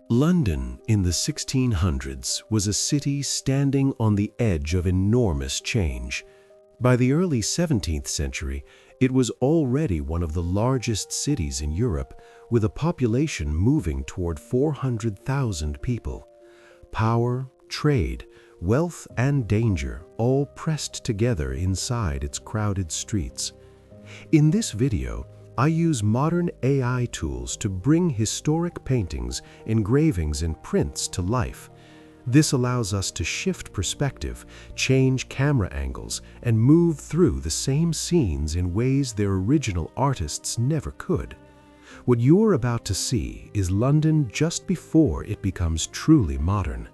London in the 1600s was a city standing on the edge of enormous change. By the early 17th century, it was already one of the largest cities in Europe, with a population moving toward 400,000 people. Power, trade, wealth, and danger all pressed together inside its crowded streets. In this video, I use modern AI tools to bring historic paintings, engravings, and prints to life. This allows us to shift perspective, change camera angles, and move through the same scenes in ways their original artists never could. What you're about to see is London just before it becomes truly modern.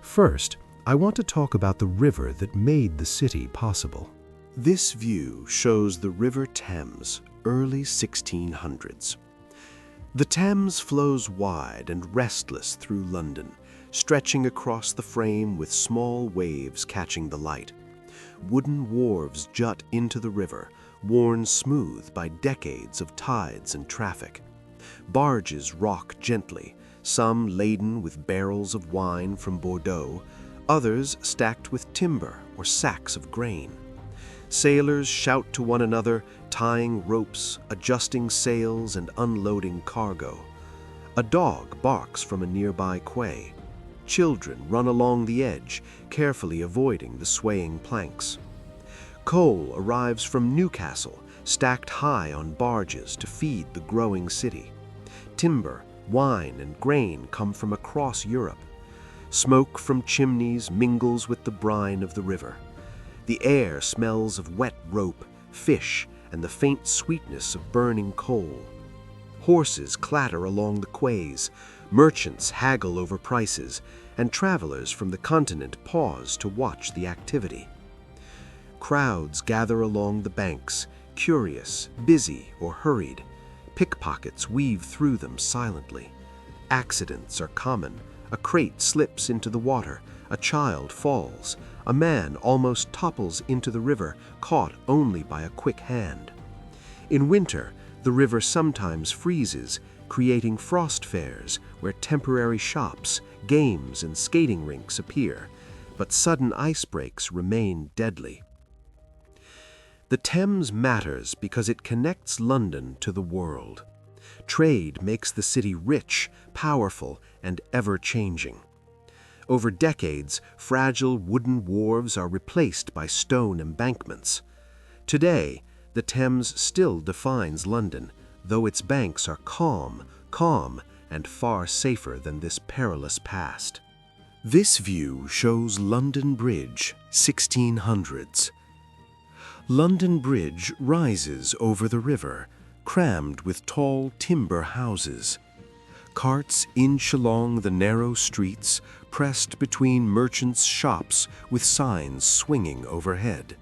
First, I want to talk about the river that made the city possible. This view shows the River Thames, early 1600s. The Thames flows wide and restless through London, stretching across the frame with small waves catching the light. Wooden wharves jut into the river, worn smooth by decades of tides and traffic. Barges rock gently, some laden with barrels of wine from Bordeaux, others stacked with timber or sacks of grain. Sailors shout to one another, tying ropes, adjusting sails, and unloading cargo. A dog barks from a nearby quay. Children run along the edge, carefully avoiding the swaying planks. Coal arrives from Newcastle, stacked high on barges to feed the growing city. Timber, wine, and grain come from across Europe. Smoke from chimneys mingles with the brine of the river. The air smells of wet rope, fish, and the faint sweetness of burning coal. Horses clatter along the quays, merchants haggle over prices, and travelers from the continent pause to watch the activity. Crowds gather along the banks, curious, busy, or hurried. Pickpockets weave through them silently. Accidents are common. A crate slips into the water, a child falls, a man almost topples into the river, caught only by a quick hand. In winter, the river sometimes freezes, creating frost fairs where temporary shops, games, and skating rinks appear, but sudden ice breaks remain deadly. The Thames matters because it connects London to the world. Trade makes the city rich, powerful, and ever-changing. Over decades, fragile wooden wharves are replaced by stone embankments. Today, the Thames still defines London, though its banks are calm, and far safer than this perilous past. This view shows London Bridge, 1600s. London Bridge rises over the river, crammed with tall timber houses. Carts inch along the narrow streets, pressed between merchants' shops with signs swinging overhead.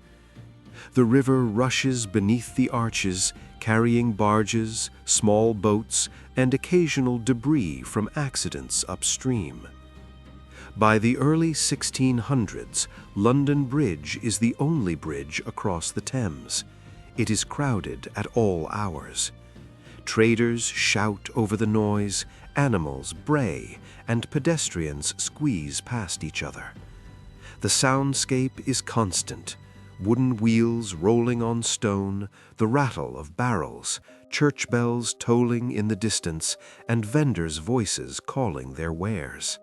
The river rushes beneath the arches, carrying barges, small boats, and occasional debris from accidents upstream. By the early 1600s, London Bridge is the only bridge across the Thames. It is crowded at all hours. Traders shout over the noise, animals bray, and pedestrians squeeze past each other. The soundscape is constant. Wooden wheels rolling on stone, the rattle of barrels, church bells tolling in the distance, and vendors' voices calling their wares.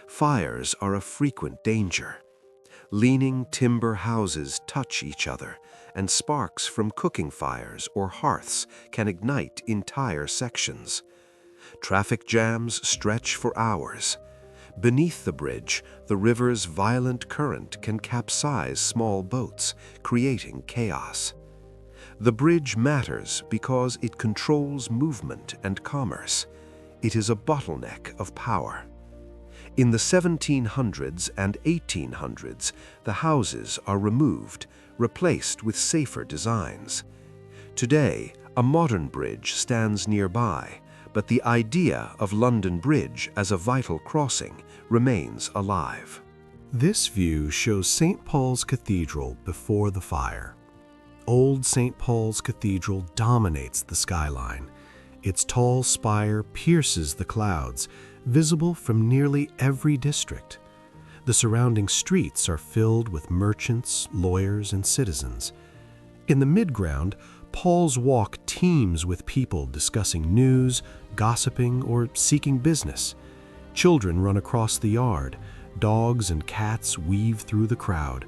Fires are a frequent danger. Leaning timber houses touch each other, and sparks from cooking fires or hearths can ignite entire sections. Traffic jams stretch for hours. Beneath the bridge, the river's violent current can capsize small boats, creating chaos. The bridge matters because it controls movement and commerce. It is a bottleneck of power. In the 1700s and 1800s, the houses are removed, replaced with safer designs. Today, a modern bridge stands nearby, but the idea of London Bridge as a vital crossing remains alive. This view shows St. Paul's Cathedral before the fire. Old St. Paul's Cathedral dominates the skyline. Its tall spire pierces the clouds, visible from nearly every district. The surrounding streets are filled with merchants, lawyers, and citizens. In the midground, Paul's Walk teems with people discussing news, gossiping, or seeking business. Children run across the yard. Dogs and cats weave through the crowd.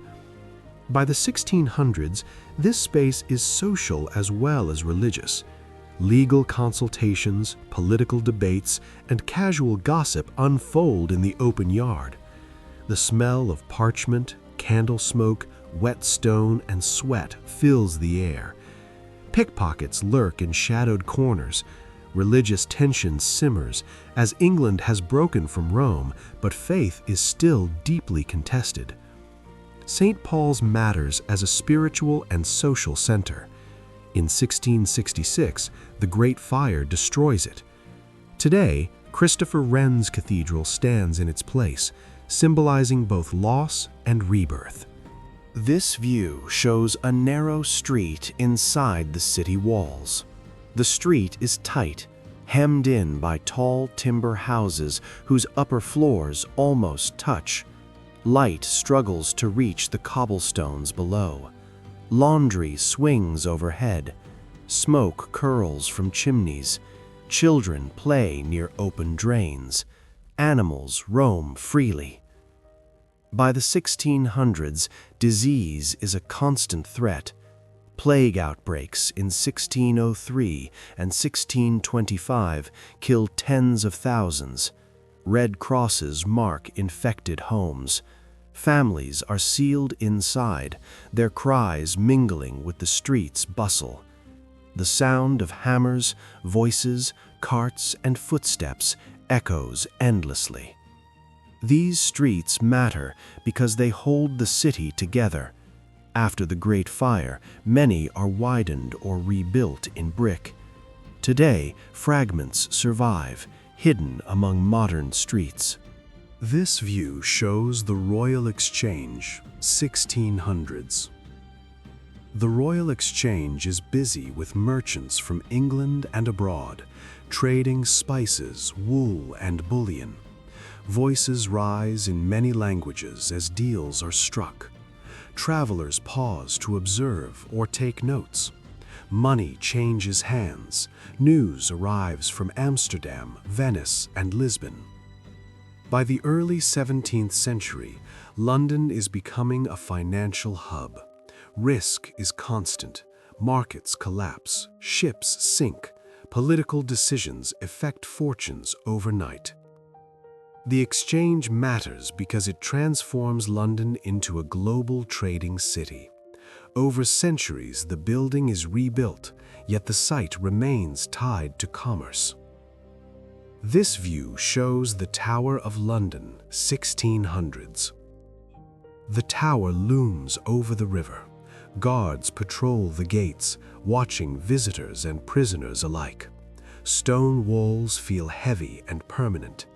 By the 1600s, this space is social as well as religious. Legal consultations, political debates, and casual gossip unfold in the open yard. The smell of parchment, candle smoke, wet stone, and sweat fills the air. Pickpockets lurk in shadowed corners. Religious tension simmers as England has broken from Rome, but faith is still deeply contested. St. Paul's matters as a spiritual and social center. In 1666, the Great Fire destroys it. Today, Christopher Wren's Cathedral stands in its place, symbolizing both loss and rebirth. This view shows a narrow street inside the city walls. The street is tight, hemmed in by tall timber houses whose upper floors almost touch. Light struggles to reach the cobblestones below. Laundry swings overhead. Smoke curls from chimneys. Children play near open drains. Animals roam freely. By the 1600s, disease is a constant threat. Plague outbreaks in 1603 and 1625 killed tens of thousands. Red crosses mark infected homes. Families are sealed inside, their cries mingling with the street's bustle. The sound of hammers, voices, carts, and footsteps echoes endlessly. These streets matter because they hold the city together. After the Great Fire, many are widened or rebuilt in brick. Today, fragments survive, hidden among modern streets. This view shows the Royal Exchange, 1600s. The Royal Exchange is busy with merchants from England and abroad, trading spices, wool, and bullion. Voices rise in many languages as deals are struck. Travelers pause to observe or take notes. Money changes hands. News arrives from Amsterdam, Venice, and Lisbon. By the early 17th century, London is becoming a financial hub. Risk is constant. Markets collapse. Ships sink. Political decisions affect fortunes overnight. The exchange matters because it transforms London into a global trading city. Over centuries, the building is rebuilt, yet the site remains tied to commerce. This view shows the Tower of London, 1600s. The tower looms over the river. Guards patrol the gates, watching visitors and prisoners alike. Stone walls feel heavy and permanent.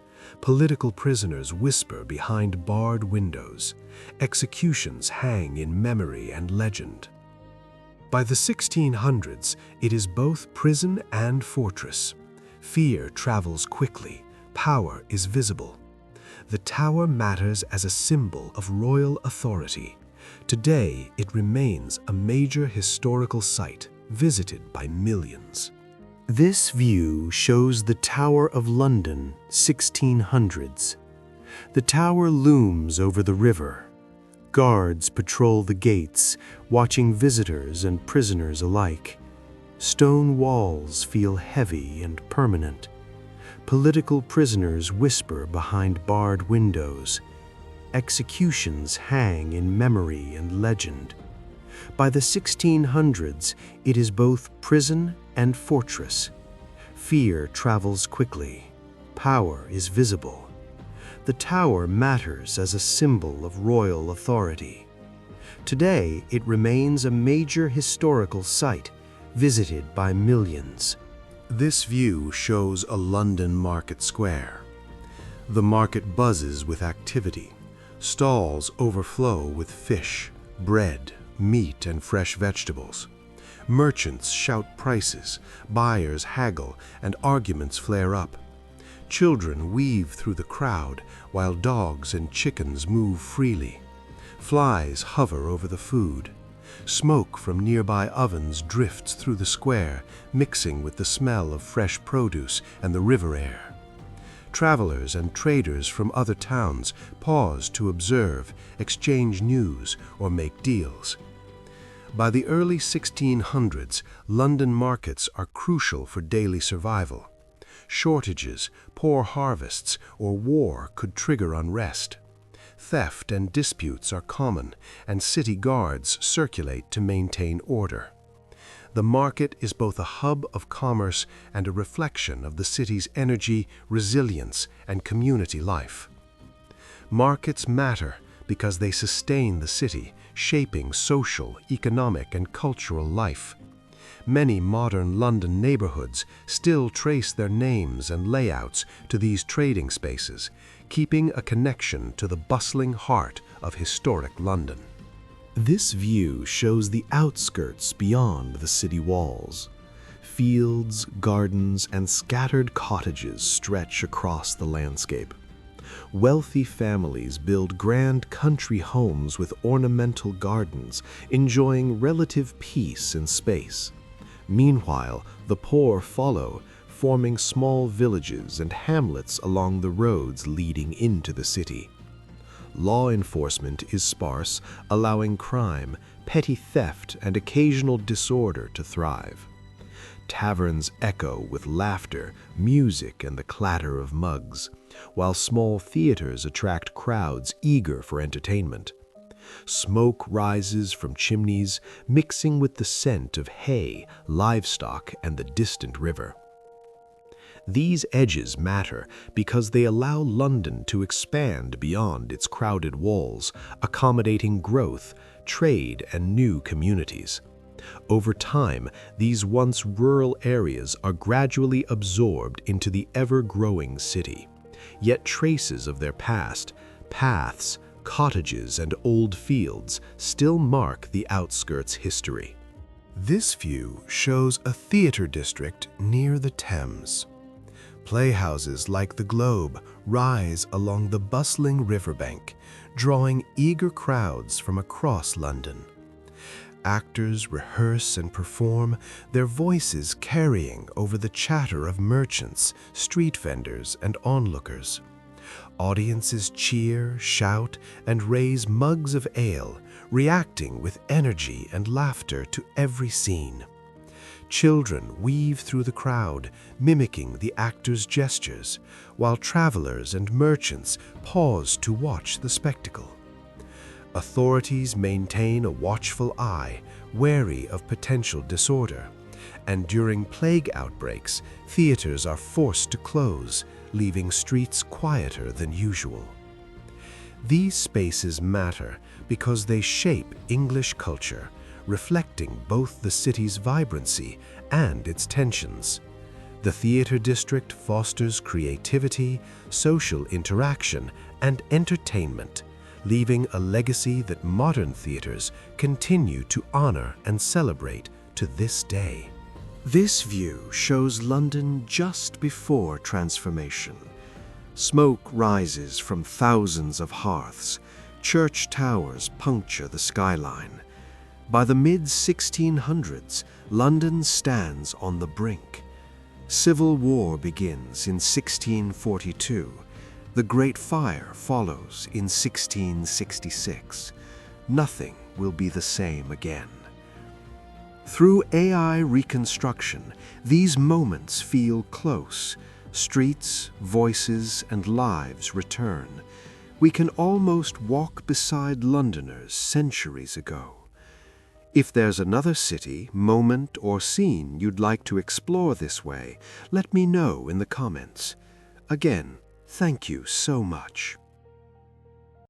Political prisoners whisper behind barred windows. Executions hang in memory and legend. By the 1600s, it is both prison and fortress. Fear travels quickly. Power is visible. The tower matters as a symbol of royal authority. Today, it remains a major historical site visited by millions. This view shows the Tower of London, 1600s. The tower looms over the river. Guards patrol the gates, watching visitors and prisoners alike. Stone walls feel heavy and permanent. Political prisoners whisper behind barred windows. Executions hang in memory and legend. By the 1600s, it is both prison and fortress. Fear travels quickly. Power is visible. The tower matters as a symbol of royal authority. Today, it remains a major historical site, visited by millions. This view shows a London market square. The market buzzes with activity. Stalls overflow with fish, bread, meat, and fresh vegetables. Merchants shout prices, buyers haggle, and arguments flare up. Children weave through the crowd while dogs and chickens move freely. Flies hover over the food. Smoke from nearby ovens drifts through the square, mixing with the smell of fresh produce and the river air. Travelers and traders from other towns pause to observe, exchange news, or make deals. By the early 1600s, London markets are crucial for daily survival. Shortages, poor harvests, or war could trigger unrest. Theft and disputes are common, and city guards circulate to maintain order. The market is both a hub of commerce and a reflection of the city's energy, resilience, and community life. Markets matter because they sustain the city, shaping social, economic, and cultural life. Many modern London neighborhoods still trace their names and layouts to these trading spaces, keeping a connection to the bustling heart of historic London. This view shows the outskirts beyond the city walls. Fields, gardens, and scattered cottages stretch across the landscape. Wealthy families build grand country homes with ornamental gardens, enjoying relative peace and space. Meanwhile, the poor follow, forming small villages and hamlets along the roads leading into the city. Law enforcement is sparse, allowing crime, petty theft, and occasional disorder to thrive. Taverns echo with laughter, music, and the clatter of mugs, while small theaters attract crowds eager for entertainment. Smoke rises from chimneys, mixing with the scent of hay, livestock, and the distant river. These edges matter because they allow London to expand beyond its crowded walls, accommodating growth, trade, and new communities. Over time, these once rural areas are gradually absorbed into the ever-growing city. Yet traces of their past, paths, cottages, and old fields still mark the outskirts' history. This view shows a theater district near the Thames. Playhouses like the Globe rise along the bustling riverbank, drawing eager crowds from across London. Actors rehearse and perform, their voices carrying over the chatter of merchants, street vendors, and onlookers. Audiences cheer, shout, and raise mugs of ale, reacting with energy and laughter to every scene. Children weave through the crowd, mimicking the actors' gestures, while travelers and merchants pause to watch the spectacle. Authorities maintain a watchful eye, wary of potential disorder, and during plague outbreaks, theaters are forced to close, leaving streets quieter than usual. These spaces matter because they shape English culture, reflecting both the city's vibrancy and its tensions. The theater district fosters creativity, social interaction, and entertainment, leaving a legacy that modern theaters continue to honor and celebrate to this day. This view shows London just before transformation. Smoke rises from thousands of hearths. Church towers puncture the skyline. By the mid-1600s, London stands on the brink. Civil war begins in 1642. The Great Fire follows in 1666. Nothing will be the same again. Through AI reconstruction, these moments feel close. Streets, voices, and lives return. We can almost walk beside Londoners centuries ago. If there's another city, moment, or scene you'd like to explore this way, let me know in the comments. Again, thank you so much.